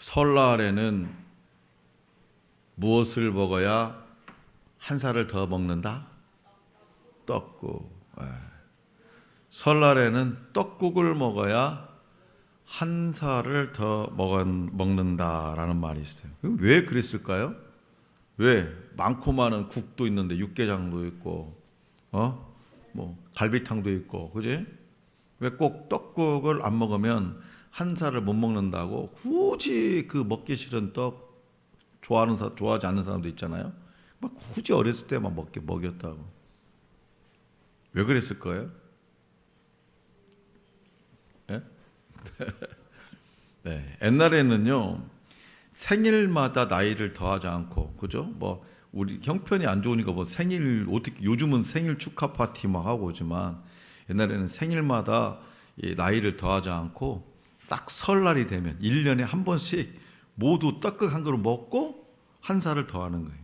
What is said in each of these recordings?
설날에는 무엇을 먹어야 한 살을 더 먹는다? 떡국. 설날에는 떡국을 먹어야 한 살을 더 먹는다라는 말이 있어요. 왜 그랬을까요? 왜? 많고 많은 국도 있는데 육개장도 있고, 뭐 갈비탕도 있고, 그지? 왜 꼭 떡국을 안 먹으면 한 살을 못 먹는다고 굳이 그 먹기 싫은 떡 좋아하지 않는 사람도 있잖아요. 막 굳이 어렸을 때만 먹였다고. 왜 그랬을 거예요? 네? 네. 옛날에는요 생일마다 나이를 더하지 않고, 그죠? 뭐 우리 형편이 안 좋으니까 뭐 생일 어떻게 요즘은 생일 축하 파티 막 하고 오지만 옛날에는 생일마다 이 나이를 더하지 않고 딱 설날이 되면 1년에 한 번씩 모두 떡국 한 그릇 먹고 한 살을 더하는 거예요.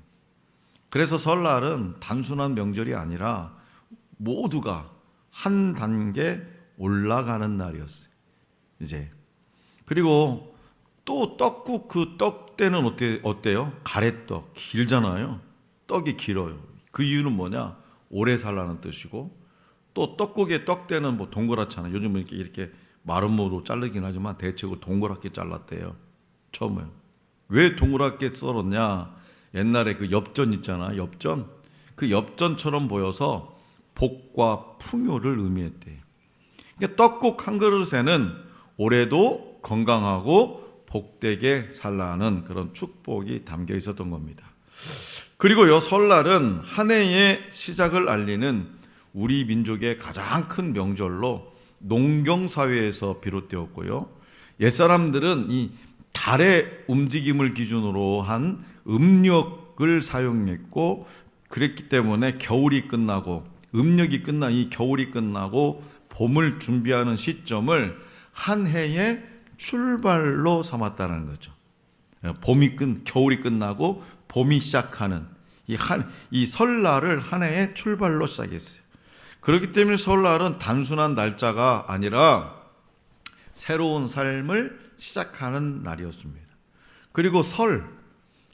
그래서 설날은 단순한 명절이 아니라 모두가 한 단계 올라가는 날이었어요. 이제 그리고 또 떡국 그 떡대는 어때요? 가래떡 길잖아요. 떡이 길어요. 그 이유는 뭐냐? 오래 살라는 뜻이고, 또 떡국의 떡대는 뭐 동그랗잖아요. 요즘은 이렇게 마름모로 자르긴 하지만 대체로 동그랗게 잘랐대요. 처음에. 왜 동그랗게 썰었냐? 옛날에 그 엽전 있잖아. 엽전. 그 엽전처럼 보여서 복과 풍요를 의미했대요. 그러니까 떡국 한 그릇에는 올해도 건강하고 복되게 살라는 그런 축복이 담겨 있었던 겁니다. 그리고요, 설날은 한 해의 시작을 알리는 우리 민족의 가장 큰 명절로 농경사회에서 비롯되었고요. 옛사람들은 이 달의 움직임을 기준으로 한 음력을 사용했고, 그랬기 때문에 겨울이 끝나고 음력이 끝난 이 겨울이 끝나고 봄을 준비하는 시점을 한 해의 출발로 삼았다는 거죠. 겨울이 끝나고 봄이 시작하는 이 설날을 한 해의 출발로 시작했어요. 그렇기 때문에 설날은 단순한 날짜가 아니라 새로운 삶을 시작하는 날이었습니다. 그리고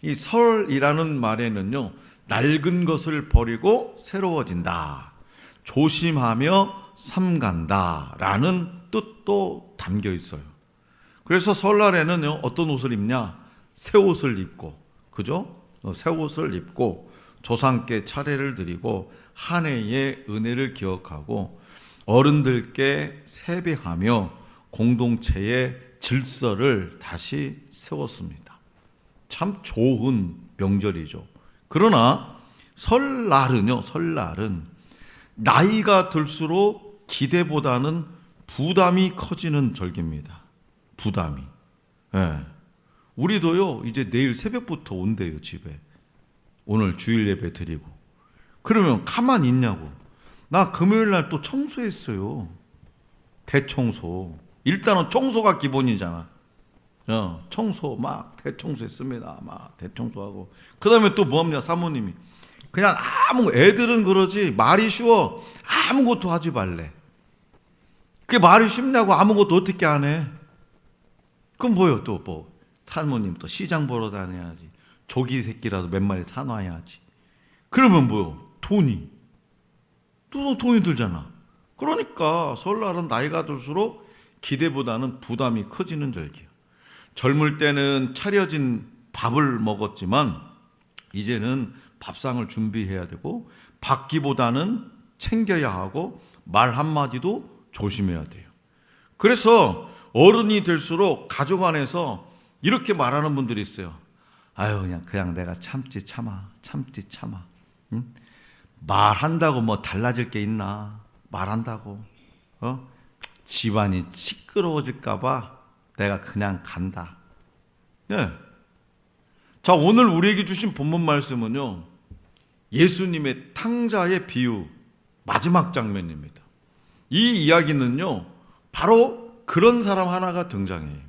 이 설이라는 말에는요, 낡은 것을 버리고 새로워진다, 조심하며 삼간다 라는 뜻도 담겨 있어요. 그래서 설날에는요, 어떤 옷을 입냐? 새 옷을 입고, 그죠? 새 옷을 입고 조상께 차례를 드리고 한 해의 은혜를 기억하고 어른들께 세배하며 공동체의 질서를 다시 세웠습니다. 참 좋은 명절이죠. 그러나 설날은 나이가 들수록 기대보다는 부담이 커지는 절기입니다. 부담이. 예. 우리도요, 이제 내일 새벽부터 온대요, 집에. 오늘 주일 예배 드리고. 그러면 가만히 있냐고. 나 금요일 날 또 청소했어요. 대청소. 일단은 청소가 기본이잖아. 청소 막 대청소했습니다. 막 대청소하고. 그 다음에 또 뭐 합니까? 사모님이. 그냥 애들은 그러지 말이 쉬워. 아무것도 하지 말래. 그게 말이 쉽냐고. 아무것도 어떻게 안 해. 그럼 뭐요? 또 뭐 사모님 또 시장 보러 다녀야지. 조기 새끼라도 몇 마리 사놔야지. 그러면 뭐요? 돈이 들잖아. 그러니까 설날은 나이가 들수록 기대보다는 부담이 커지는 절기야. 젊을 때는 차려진 밥을 먹었지만 이제는 밥상을 준비해야 되고 받기보다는 챙겨야 하고 말 한마디도 조심해야 돼요. 그래서 어른이 될수록 가족 안에서 이렇게 말하는 분들이 있어요. 아유, 그냥 내가 참지 참아. 응? 말한다고 뭐 달라질 게 있나? 말한다고 집안이 시끄러워질까봐 내가 그냥 간다. 예. 자, 오늘 우리에게 주신 본문 말씀은요, 예수님의 탕자의 비유 마지막 장면입니다. 이 이야기는요, 바로 그런 사람 하나가 등장해요.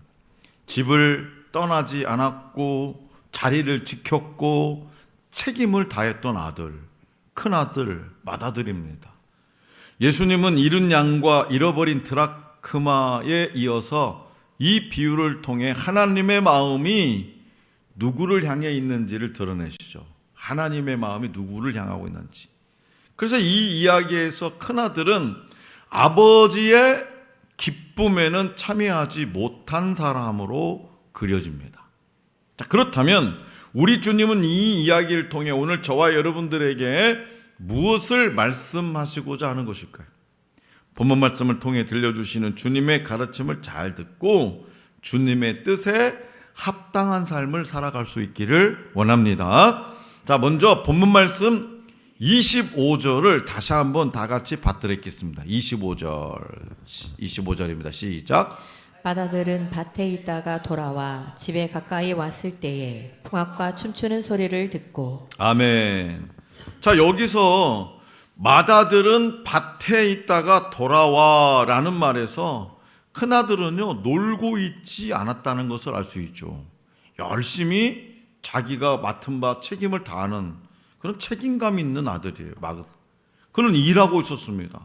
집을 떠나지 않았고 자리를 지켰고 책임을 다했던 아들, 큰아들, 맏아들입니다. 예수님은 잃은 양과 잃어버린 드라크마에 이어서 이 비유를 통해 하나님의 마음이 누구를 향해 있는지를 드러내시죠. 하나님의 마음이 누구를 향하고 있는지. 그래서 이 이야기에서 큰아들은 아버지의 기쁨에는 참여하지 못한 사람으로 그려집니다. 자, 그렇다면 우리 주님은 이 이야기를 통해 오늘 저와 여러분들에게 무엇을 말씀하시고자 하는 것일까요? 본문 말씀을 통해 들려주시는 주님의 가르침을 잘 듣고 주님의 뜻에 합당한 삶을 살아갈 수 있기를 원합니다. 자, 먼저 본문 말씀 25절을 다시 한번 다 같이 받들겠습니다. 25절입니다. 시작. 맏아들은 밭에 있다가 돌아와 집에 가까이 왔을 때에 풍악과 춤추는 소리를 듣고. 아멘. 자, 여기서 맏아들은 밭에 있다가 돌아와 라는 말에서 큰아들은요 놀고 있지 않았다는 것을 알 수 있죠. 열심히 자기가 맡은 바 책임을 다하는 그런 책임감 있는 아들이에요. 그는 일하고 있었습니다.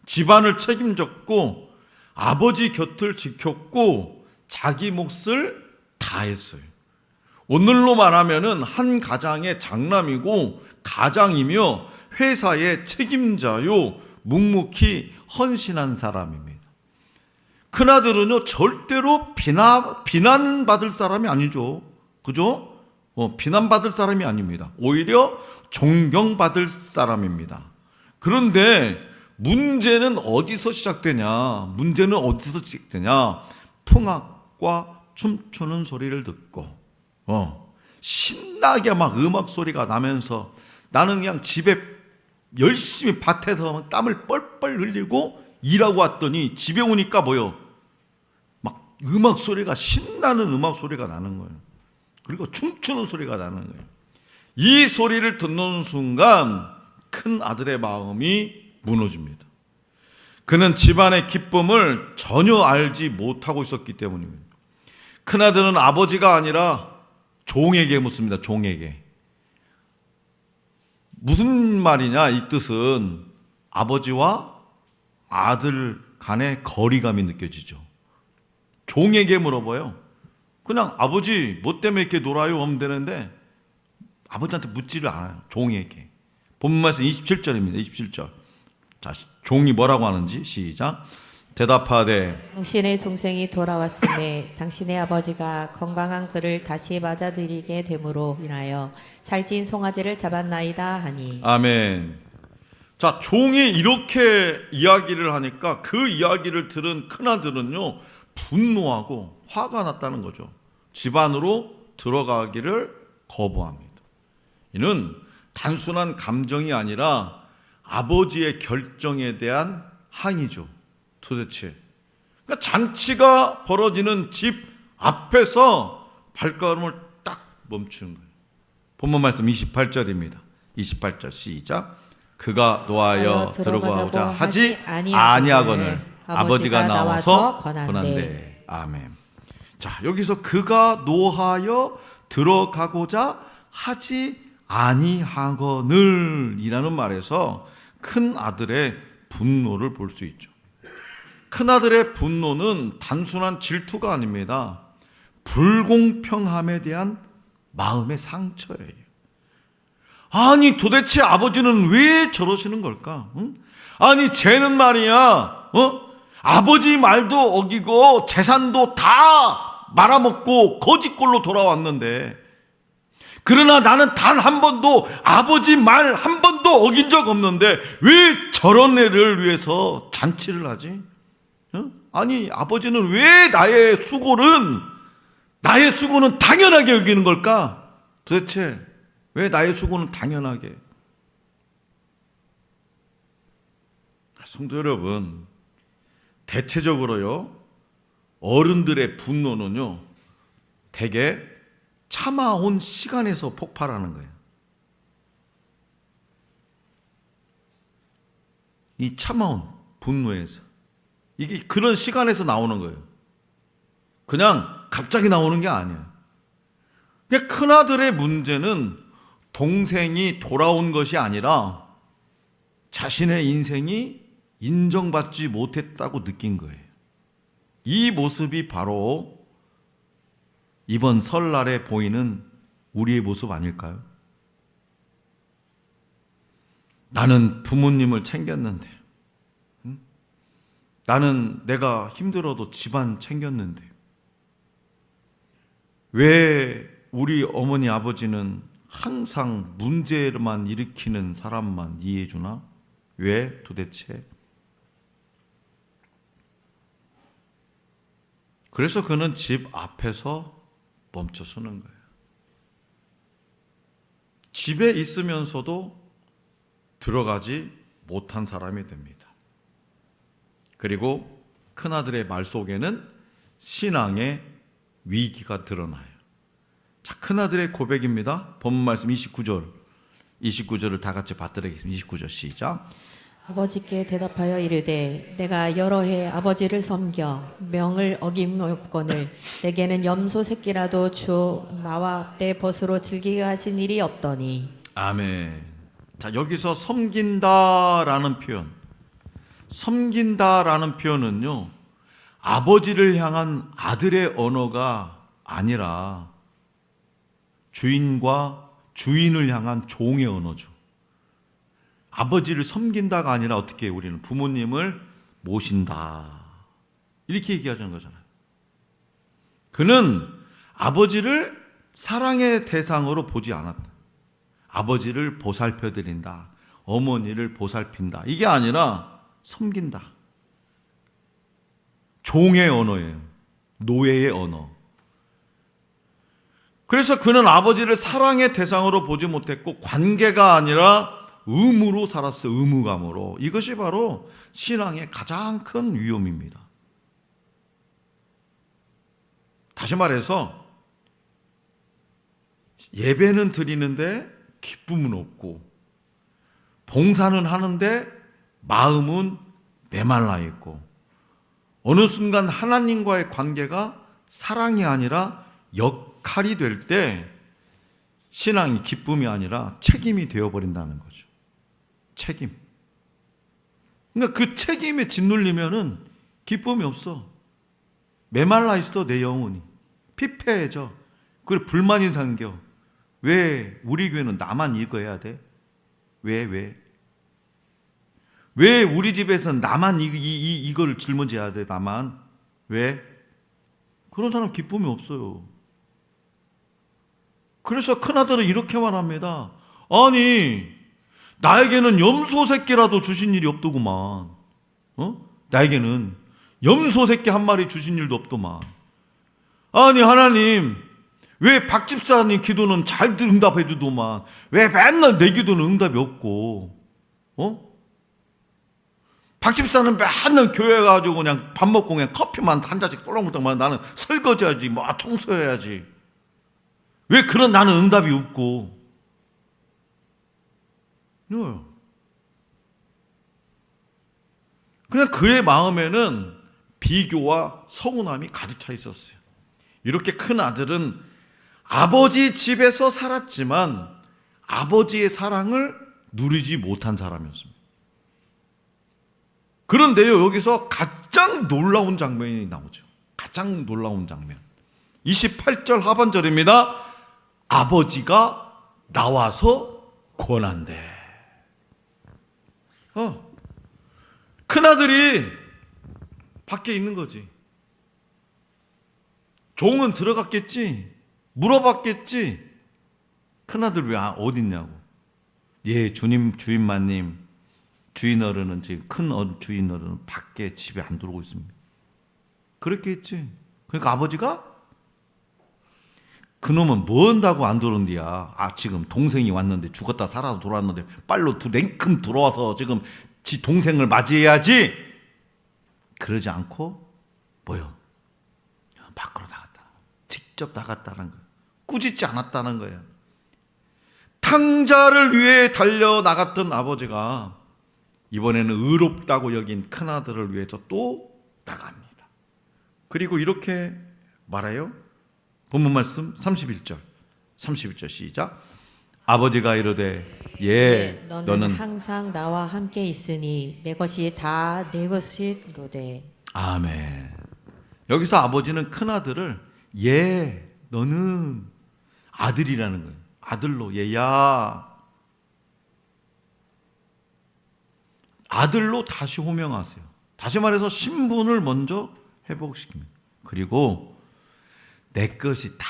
집안을 책임졌고 아버지 곁을 지켰고 자기 몫을 다했어요. 오늘로 말하면은 한 가장의 장남이고 가장이며 회사의 책임자요 묵묵히 헌신한 사람입니다. 큰아들은요 절대로 비난받을 사람이 아니죠. 그죠? 비난받을 사람이 아닙니다. 오히려 존경받을 사람입니다. 그런데 문제는 어디서 시작되냐? 풍악과 춤추는 소리를 듣고 신나게 막 음악 소리가 나면서 나는 그냥 집에 열심히 밭에서 땀을 뻘뻘 흘리고 일하고 왔더니 집에 오니까 막 음악 소리가 신나는 음악 소리가 나는 거예요. 그리고 춤추는 소리가 나는 거예요. 이 소리를 듣는 순간 큰 아들의 마음이 무너집니다. 그는 집안의 기쁨을 전혀 알지 못하고 있었기 때문입니다. 큰 아들은 아버지가 아니라 종에게 묻습니다. 종에게. 무슨 말이냐? 이 뜻은 아버지와 아들 간의 거리감이 느껴지죠. 종에게 물어봐요. 그냥 아버지 뭐 때문에 이렇게 놀아요? 하면 되는데 아버지한테 묻지를 않아요. 종에게. 본문 말씀 27절입니다. 27절. 자, 종이 뭐라고 하는지 시작. 대답하되 당신의 동생이 돌아왔음에 당신의 아버지가 건강한 그를 다시 맞아들이게 됨으로 인하여 살찐 송아지를 잡았나이다 하니. 아멘. 자, 종이 이렇게 이야기를 하니까 그 이야기를 들은 큰아들은요 분노하고 화가 났다는 거죠. 집 안으로 들어가기를 거부합니다. 이는 단순한 감정이 아니라 아버지의 결정에 대한 항의죠. 도대체 그러니까 잔치가 벌어지는 집 앞에서 발걸음을 딱 멈추는 거예요. 본문 말씀 28절입니다. 28절 시작. 그가 노하여 들어가고자 하지 아니하거늘 아버지가 나와서 권한대. 아멘. 자, 여기서 그가 노하여 들어가고자 하지 아니하거늘 이라는 말에서 큰 아들의 분노를 볼 수 있죠. 큰 아들의 분노는 단순한 질투가 아닙니다. 불공평함에 대한 마음의 상처예요. 아니 도대체 아버지는 왜 저러시는 걸까? 응? 아니 쟤는 말이야 아버지 말도 어기고 재산도 다 말아먹고 거지꼴로 돌아왔는데, 그러나 나는 단 한 번도 아버지 말 한 번도 어긴 적 없는데 왜 저런 애를 위해서 잔치를 하지? 아니 아버지는 왜 나의 수고는 당연하게 여기는 걸까? 도대체 왜 나의 수고는 당연하게? 성도 여러분, 대체적으로요 어른들의 분노는요 대개 참아온 시간에서 폭발하는 거예요. 이 참아온 분노에서, 이게 그런 시간에서 나오는 거예요. 그냥 갑자기 나오는 게 아니야. 큰아들의 문제는 동생이 돌아온 것이 아니라 자신의 인생이 인정받지 못했다고 느낀 거예요. 이 모습이 바로 이번 설날에 보이는 우리의 모습 아닐까요? 나는 부모님을 챙겼는데, 나는 내가 힘들어도 집안 챙겼는데, 왜 우리 어머니 아버지는 항상 문제만 일으키는 사람만 이해해 주나? 왜 도대체? 그래서 그는 집 앞에서 멈춰 서는 거예요. 집에 있으면서도 들어가지 못한 사람이 됩니다. 그리고 큰아들의 말 속에는 신앙의 위기가 드러나요. 자, 큰아들의 고백입니다. 본문 말씀 29절을 다 같이 받들겠습니다. 29절 시작. 아버지께 대답하여 이르되 내가 여러 해 아버지를 섬겨 명을 어김없거늘 내게는 염소 새끼라도 주어 나와 내 벗으로 즐기게 하신 일이 없더니. 아멘. 자, 여기서 섬긴다라는 표현은요, 아버지를 향한 아들의 언어가 아니라 주인과 주인을 향한 종의 언어죠. 아버지를 섬긴다가 아니라 어떻게 우리는 부모님을 모신다, 이렇게 얘기하자는 거잖아요. 그는 아버지를 사랑의 대상으로 보지 않았다. 아버지를 보살펴 드린다, 어머니를 보살핀다, 이게 아니라 섬긴다. 종의 언어예요. 노예의 언어. 그래서 그는 아버지를 사랑의 대상으로 보지 못했고 관계가 아니라 의무로 살았어요. 의무감으로. 이것이 바로 신앙의 가장 큰 위험입니다. 다시 말해서 예배는 드리는데 기쁨은 없고, 봉사는 하는데 마음은 메말라 있고, 어느 순간 하나님과의 관계가 사랑이 아니라 역할이 될 때 신앙이 기쁨이 아니라 책임이 되어버린다는 거죠. 책임. 그러니까 그 책임에 짓눌리면은 기쁨이 없어. 메말라 있어, 내 영혼이. 피폐해져. 그리고 불만이 생겨. 왜 우리 교회는 나만 이거 해야 돼? 왜 우리 집에서는 나만 이걸 짊어져야 돼? 나만. 왜? 그런 사람 기쁨이 없어요. 그래서 큰아들은 이렇게 말합니다. 아니, 나에게는 염소 새끼라도 주신 일이 없더구만. 나에게는 염소 새끼 한 마리 주신 일도 없더만. 아니, 하나님, 왜 박 집사님 기도는 잘 응답해 주더만, 왜 맨날 내 기도는 응답이 없고, 박 집사는 맨날 교회 가지고 그냥 밥 먹고 그냥 커피만 한 잔씩 똘랑똘랑만, 나는 설거지해야지, 뭐 청소해야지. 왜 그런 나는 응답이 없고. 그냥 그의 마음에는 비교와 서운함이 가득 차 있었어요. 이렇게 큰 아들은 아버지 집에서 살았지만 아버지의 사랑을 누리지 못한 사람이었습니다. 그런데요, 여기서 가장 놀라운 장면이 나오죠. 가장 놀라운 장면. 28절 하반절입니다. 아버지가 나와서 권한대. 큰아들이 밖에 있는 거지. 종은 들어갔겠지. 물어봤겠지. 큰아들 왜 어디 있냐고. 예, 주인마님, 주인 어른은 지금 큰 주인 어른은 밖에 집에 안 들어오고 있습니다. 그렇게 했지. 그러니까 아버지가 그놈은 뭐 한다고 안 들어온디야. 지금 동생이 왔는데 죽었다 살아서 돌아왔는데 빨로 냉큼 들어와서 지금 지 동생을 맞이해야지. 그러지 않고 뭐요? 밖으로 나갔다. 직접 나갔다는 거예요. 꾸짖지 않았다는 거예요. 탕자를 위해 달려나갔던 아버지가 이번에는 의롭다고 여긴 큰아들을 위해서 또 나갑니다. 그리고 이렇게 말해요. 본문 말씀 31절 시작. 아버지가 이르되 너는 항상 나와 함께 있으니 내 것이 다 내 것이로되. 아멘. 여기서 아버지는 큰아들을 너는 아들이라는 거예요. 아들로 얘야. 아들로 다시 호명하세요. 다시 말해서 신분을 먼저 회복시킵니다. 그리고 내 것이 다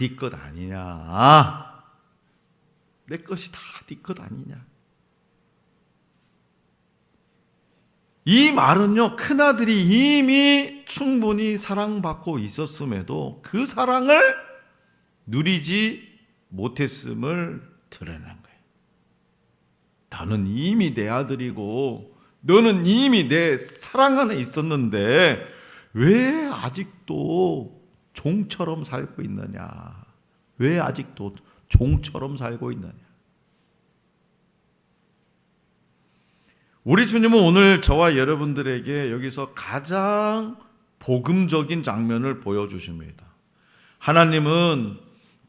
네 것 아니냐. 내 것이 다 네 것 아니냐. 이 말은요, 큰아들이 이미 충분히 사랑받고 있었음에도 그 사랑을 누리지 못했음을 드러내는 거예요. 너는 이미 내 아들이고 너는 이미 내 사랑 안에 있었는데 왜 아직도 종처럼 살고 있느냐? 왜 아직도 종처럼 살고 있느냐? 우리 주님은 오늘 저와 여러분들에게 여기서 가장 복음적인 장면을 보여주십니다. 하나님은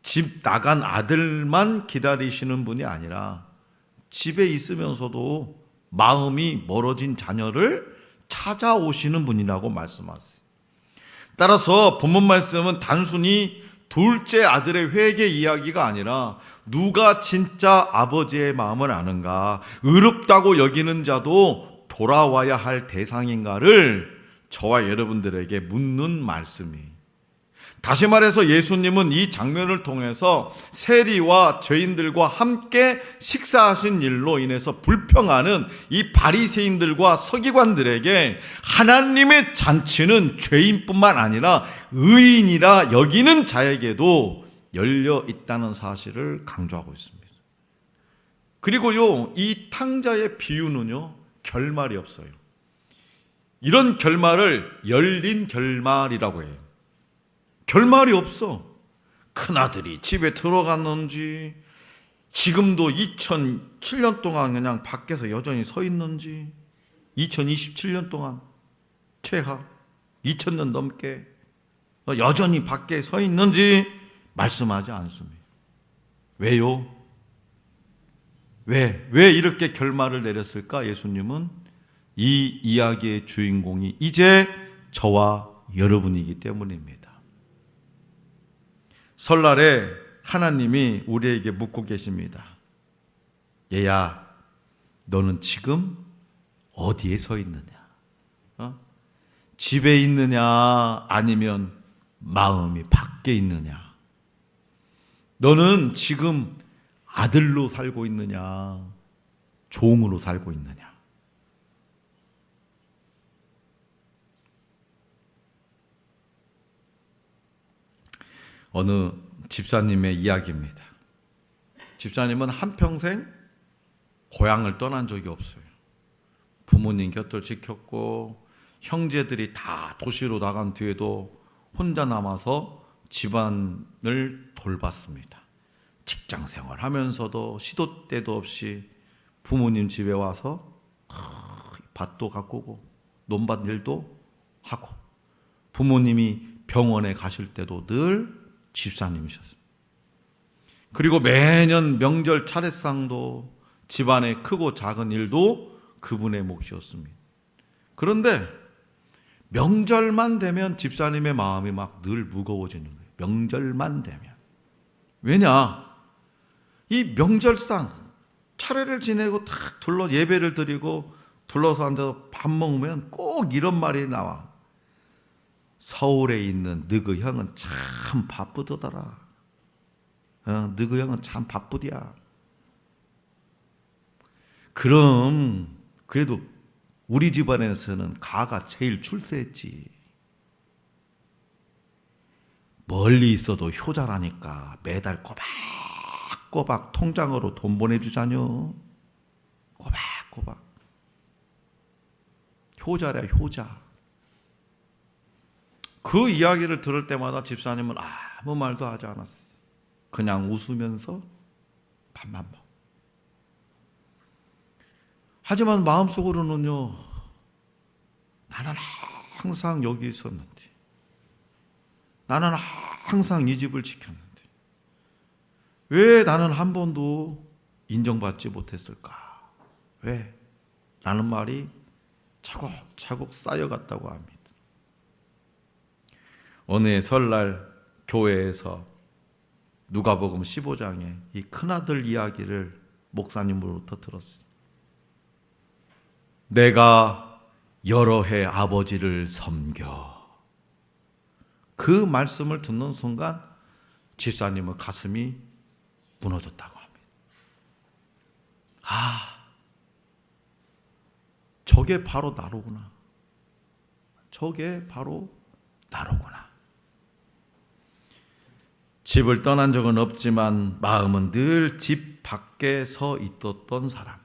집 나간 아들만 기다리시는 분이 아니라 집에 있으면서도 마음이 멀어진 자녀를 찾아오시는 분이라고 말씀하세요. 따라서 본문 말씀은 단순히 둘째 아들의 회개 이야기가 아니라 누가 진짜 아버지의 마음을 아는가, 의롭다고 여기는 자도 돌아와야 할 대상인가를 저와 여러분들에게 묻는 말씀이에요. 다시 말해서 예수님은 이 장면을 통해서 세리와 죄인들과 함께 식사하신 일로 인해서 불평하는 이 바리새인들과 서기관들에게 하나님의 잔치는 죄인뿐만 아니라 의인이라 여기는 자에게도 열려 있다는 사실을 강조하고 있습니다. 그리고요, 이 탕자의 비유는요, 결말이 없어요. 이런 결말을 열린 결말이라고 해요. 결말이 없어. 큰아들이 집에 들어갔는지, 지금도 2007년 동안 그냥 밖에서 여전히 서 있는지, 2027년 동안 최하 2000년 넘게 여전히 밖에 서 있는지 말씀하지 않습니다. 왜요? 왜 이렇게 결말을 내렸을까? 예수님은 이 이야기의 주인공이 이제 저와 여러분이기 때문입니다. 설날에 하나님이 우리에게 묻고 계십니다. 얘야, 너는 지금 어디에 서 있느냐? 집에 있느냐? 아니면 마음이 밖에 있느냐? 너는 지금 아들로 살고 있느냐? 종으로 살고 있느냐? 어느 집사님의 이야기입니다. 집사님은 한평생 고향을 떠난 적이 없어요. 부모님 곁을 지켰고 형제들이 다 도시로 나간 뒤에도 혼자 남아서 집안을 돌봤습니다. 직장 생활하면서도 시도 때도 없이 부모님 집에 와서 밭도 가꾸고 논밭 일도 하고 부모님이 병원에 가실 때도 늘 집사님이셨습니다. 그리고 매년 명절 차례상도 집안의 크고 작은 일도 그분의 몫이었습니다. 그런데 명절만 되면 집사님의 마음이 막 늘 무거워지는 거예요. 명절만 되면. 왜냐? 이 명절상 차례를 지내고 딱 예배를 드리고 둘러서 앉아서 밥 먹으면 꼭 이런 말이 나와. 서울에 있는 너그 형은 참 바쁘더라. 너그 형은 참 바쁘디야. 그럼 그래도 우리 집안에서는 가가 제일 출세했지. 멀리 있어도 효자라니까 매달 꼬박꼬박 통장으로 돈 보내주자뇨. 꼬박꼬박. 효자래, 효자. 그 이야기를 들을 때마다 집사님은 아무 말도 하지 않았어. 그냥 웃으면서 밥만 먹어. 하지만 마음속으로는요, 나는 항상 여기 있었는데, 나는 항상 이 집을 지켰는데, 왜 나는 한 번도 인정받지 못했을까? 왜? 라는 말이 차곡차곡 쌓여갔다고 합니다. 어느 설날 교회에서 누가복음 15장에 이 큰아들 이야기를 목사님으로부터 들었어요. 내가 여러 해 아버지를 섬겨. 그 말씀을 듣는 순간 집사님의 가슴이 무너졌다고 합니다. 저게 바로 나로구나. 저게 바로 나로구나. 집을 떠난 적은 없지만 마음은 늘 집 밖에 서 있었던 사람.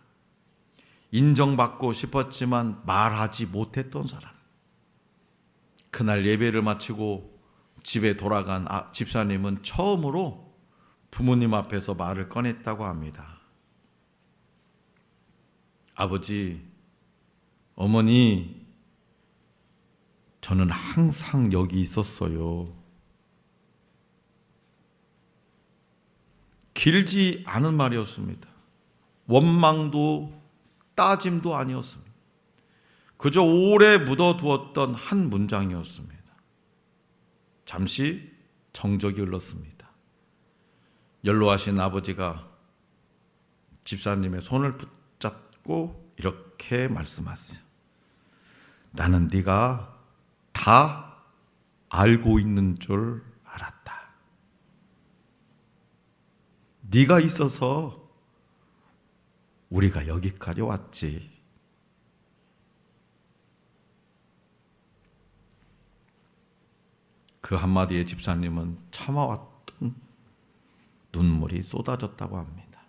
인정받고 싶었지만 말하지 못했던 사람. 그날 예배를 마치고 집에 돌아간 집사님은 처음으로 부모님 앞에서 말을 꺼냈다고 합니다. 아버지, 어머니, 저는 항상 여기 있었어요. 길지 않은 말이었습니다. 원망도 따짐도 아니었습니다. 그저 오래 묻어두었던 한 문장이었습니다. 잠시 정적이 흘렀습니다. 연로하신 아버지가 집사님의 손을 붙잡고 이렇게 말씀하세요. 나는 네가 다 알고 있는 줄 알았다. 네가 있어서 우리가 여기까지 왔지. 그 한마디에 집사님은 참아왔던 눈물이 쏟아졌다고 합니다.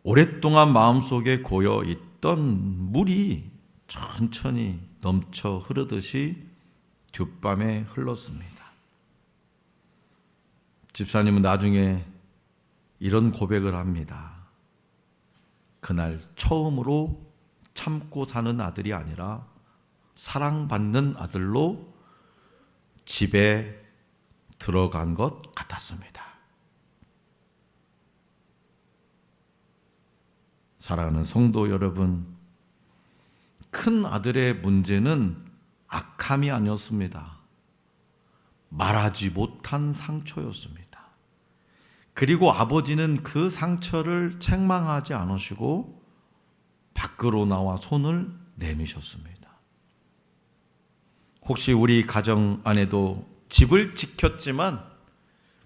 오랫동안 마음속에 고여있던 물이 천천히 넘쳐 흐르듯이 뒷밤에 흘렀습니다. 집사님은 나중에 이런 고백을 합니다. 그날 처음으로 참고 사는 아들이 아니라 사랑받는 아들로 집에 들어간 것 같았습니다. 사랑하는 성도 여러분, 큰 아들의 문제는 악함이 아니었습니다. 말하지 못한 상처였습니다. 그리고 아버지는 그 상처를 책망하지 않으시고 밖으로 나와 손을 내미셨습니다. 혹시 우리 가정 안에도 집을 지켰지만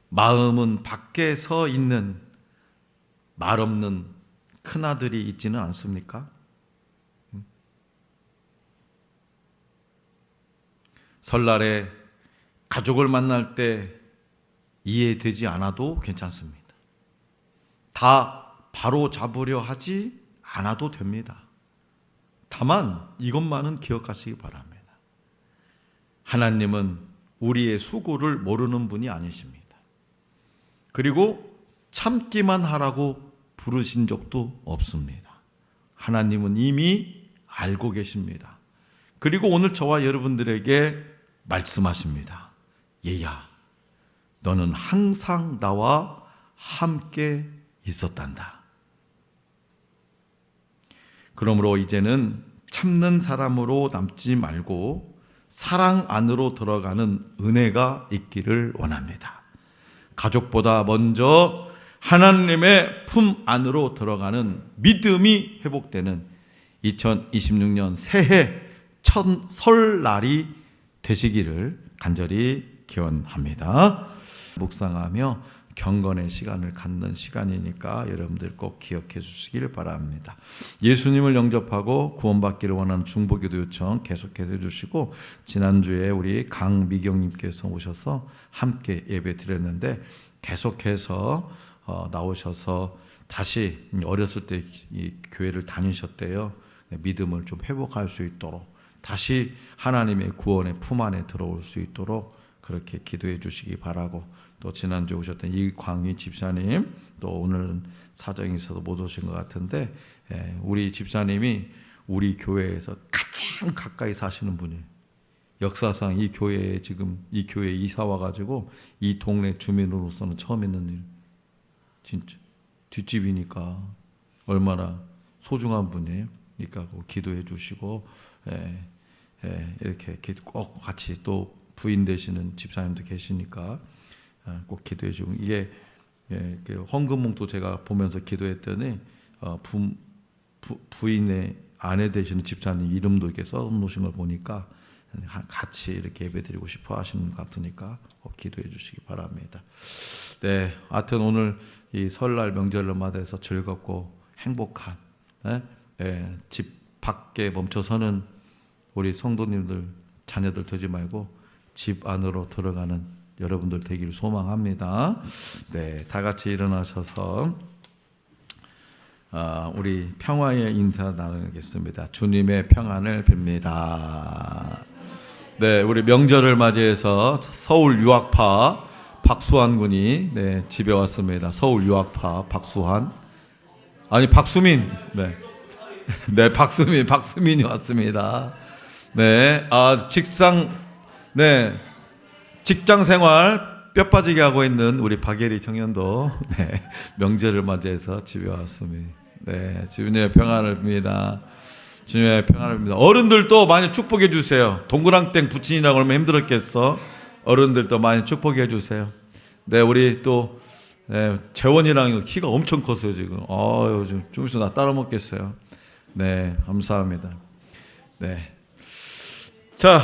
마음은 밖에 서 있는 말 없는 큰아들이 있지는 않습니까? 설날에 가족을 만날 때 이해되지 않아도 괜찮습니다. 다 바로 잡으려 하지 않아도 됩니다. 다만 이것만은 기억하시기 바랍니다. 하나님은 우리의 수고를 모르는 분이 아니십니다. 그리고 참기만 하라고 부르신 적도 없습니다. 하나님은 이미 알고 계십니다. 그리고 오늘 저와 여러분들에게 말씀하십니다. 얘야, 너는 항상 나와 함께 있었단다. 그러므로 이제는 참는 사람으로 남지 말고 사랑 안으로 들어가는 은혜가 있기를 원합니다. 가족보다 먼저 하나님의 품 안으로 들어가는 믿음이 회복되는 2026년 새해 첫 설날이 되시기를 간절히 기원합니다. 묵상하며 경건의 시간을 갖는 시간이니까 여러분들 꼭 기억해 주시길 바랍니다. 예수님을 영접하고 구원받기를 원하는 중보기도 요청 계속해서 해주시고, 지난주에 우리 강미경님께서 오셔서 함께 예배 드렸는데 계속해서 나오셔서 다시 어렸을 때 이 교회를 다니셨대요. 믿음을 좀 회복할 수 있도록 다시 하나님의 구원의 품 안에 들어올 수 있도록 그렇게 기도해 주시기 바라고, 또 지난주에 오셨던 이광희 집사님, 또 오늘은 사정이 있어서 못 오신 것 같은데 우리 집사님이 우리 교회에서 가장 가까이 사시는 분이에요. 역사상 이 교회에 지금 이 교회에 이사 와가지고 이 동네 주민으로서는 처음 했는 일. 진짜 뒷집이니까 얼마나 소중한 분이에요. 그러니까 기도해 주시고 이렇게 꼭 같이 또 부인 되시는 집사님도 계시니까 꼭 기도해 주고, 이게 그 헌금봉도 제가 보면서 기도했더니 부인의 아내 되시는 집사님 이름도 이렇게 써놓으신 걸 보니까 같이 이렇게 예배드리고 싶어 하시는 것 같으니까 꼭 기도해 주시기 바랍니다. 네, 하여튼 오늘 이 설날 명절을 맞아서 즐겁고 행복한 집 밖에 멈춰서는 우리 성도님들 자녀들 되지 말고 집 안으로 들어가는 여러분들 되기를 소망합니다. 네, 다 같이 일어나셔서 우리 평화의 인사 나누겠습니다. 주님의 평안을 빕니다. 네, 우리 명절을 맞이해서 서울 유학파 박수환 군이 집에 왔습니다. 서울 유학파 박수환, 아니 박수민, 네, 박수민이 왔습니다. 네, 직장 생활 뼈 빠지게 하고 있는 우리 박예리 청년도 명절을 맞이해서 집에 왔습니다. 네, 주님의 평안을 빕니다. 주님의 평안을 빕니다. 어른들도 많이 축복해 주세요. 동그랑땡 부친이라고 그러면 힘들었겠어. 어른들도 많이 축복해 주세요. 네, 우리 또 재원이랑 키가 엄청 컸어요 지금. 좀 있으면 나 따라 먹겠어요. 네, 감사합니다. 네, 자,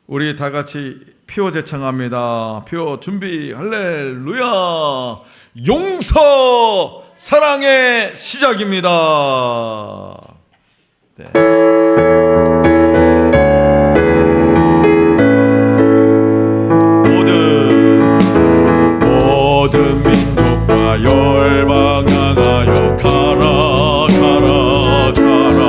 우리 다 같이 피오 제창합니다. 피오 준비, 할렐루야. 용서 사랑의 시작입니다. 네. 모든 민족과 열방 향하여 가라 가라 가라.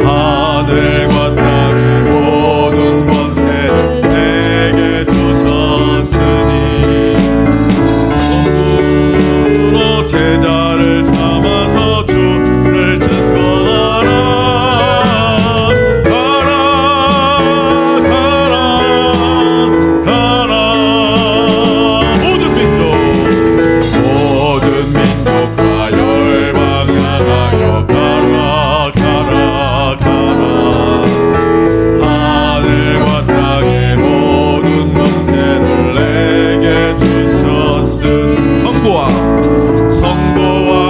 하늘과 땅의 모든 권세를 내게 주셨으니 손으로 제자를 삼아서 주를 증거하라. 가라 가라 가라. 모든 민족과 열방 향하여 가라 가라 가라. 하늘과 땅의 모든 권세를 내게 주셨으니 성부와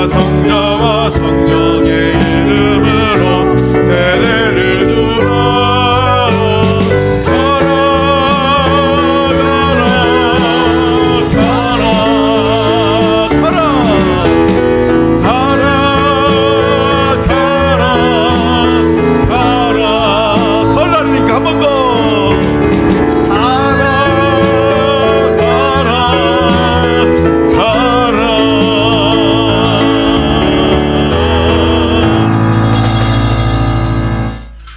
성자와 성령의 이름으로 세례를 주라. 가라 가라 가라 가라 가라 가라 가라. 설날이니까 한 번 더. 가라 가라 가라.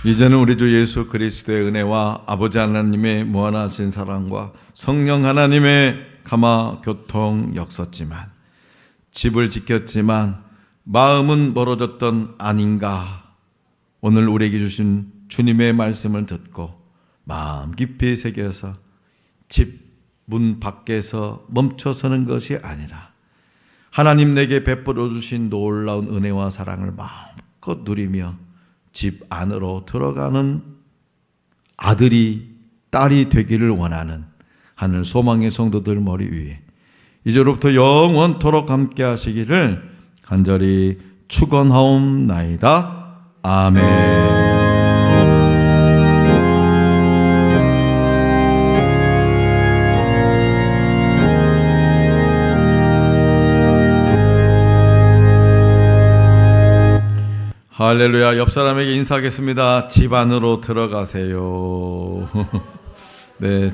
이제는 우리 주 예수 그리스도의 은혜와 아버지 하나님의 무한하신 사랑과 성령 하나님의 감화 교통 역섰지만, 집을 지켰지만 마음은 멀어졌던 아닌가. 오늘 우리에게 주신 주님의 말씀을 듣고 마음 깊이 새겨서 집 문 밖에서 멈춰서는 것이 아니라 하나님 내게 베풀어 주신 놀라운 은혜와 사랑을 마음껏 누리며 집 안으로 들어가는 아들이, 딸이 되기를 원하는 하늘 소망의 성도들 머리 위에 이제로부터 영원토록 함께 하시기를 간절히 축원하옵나이다. 아멘. 할렐루야. 옆 사람에게 인사하겠습니다. 집 안으로 들어가세요. 네.